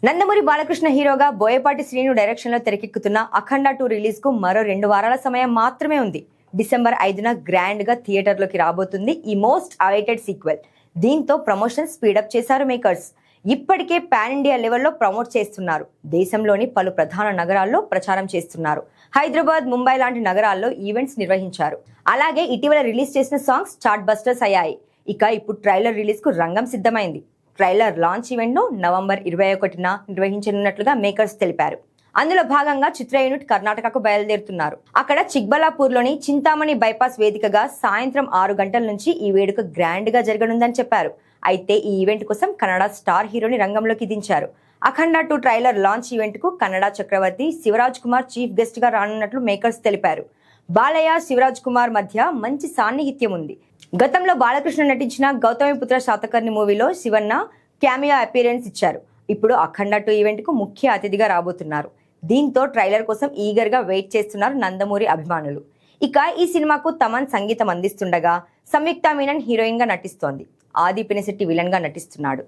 నందమూరి బాలకృష్ణ హీరోగా బోయపాటి శ్రీను డైరెక్షన్ లో తెరకెక్కుతున్న అఖండ 2 రిలీజ్ కు మరో 2 వారాల సమయం మాత్రమే ఉంది. డిసెంబర్ 5న గ్రాండ్ గా థియేటర్లోకి రాబోతుంది ఈ మోస్ట్ అవైటెడ్ సీక్వెల్. దీంతో ప్రమోషన్ స్పీడప్ చేశారు మేకర్స్. ఇప్పటికే పాన్ ఇండియా లెవెల్లో ప్రమోట్ చేస్తున్నారు. దేశంలోని పలు ప్రధాన నగరాల్లో ప్రచారం చేస్తున్నారు. హైదరాబాద్, ముంబై లాంటి నగరాల్లో ఈవెంట్స్ నిర్వహించారు. అలాగే ఇటీవల రిలీజ్ చేసిన సాంగ్స్ చార్ట్ బస్టర్స్ అయ్యాయి. ఇక ఇప్పుడు ట్రైలర్ రిలీజ్ కు రంగం సిద్ధమైంది. ట్రైలర్ లాంచ్ ఈవెంట్ ను నవంబర్ 21న నిర్వహించనున్నట్లుగా మేకర్స్ తెలిపారు. అందులో భాగంగా చిత్ర యూనిట్ కర్ణాటకకు బయలుదేరుతున్నారు. అక్కడ చిక్బలాపూర్లోని చింతామణి బైపాస్ వేదికగా సాయంత్రం 6 గంటల నుంచి ఈ వేడుక గ్రాండ్ గా జరగనుందని చెప్పారు. అయితే ఈ ఈవెంట్ కోసం కన్నడ స్టార్ హీరోని రంగంలోకి దించారు. అఖండ 2 ట్రైలర్ లాంచ్ ఈవెంట్ కు కన్నడ చక్రవర్తి శివరాజ్ కుమార్ చీఫ్ గెస్ట్ గా రానున్నట్లు మేకర్స్ తెలిపారు. బాలయ్య, శివరాజ్ కుమార్ మధ్య మంచి సాన్నిహిత్యం ఉంది. గతంలో బాలకృష్ణ నటించిన గౌతమిపుత్ర శాతకర్ణి మూవీలో శివన్న క్యామియో అపీరెన్స్ ఇచ్చారు. ఇప్పుడు అఖండ 2 ఈవెంట్ కు ముఖ్య అతిథిగా రాబోతున్నారు. దీంతో ట్రైలర్ కోసం ఈగర్ గా వెయిట్ చేస్తున్నారు నందమూరి అభిమానులు. ఇక ఈ సినిమాకు తమన్ సంగీతం అందిస్తుండగా సంయుక్త మీనన్ హీరోయిన్ గా నటిస్తోంది. ఆది పినిశెట్టి విలన్ గా నటిస్తున్నాడు.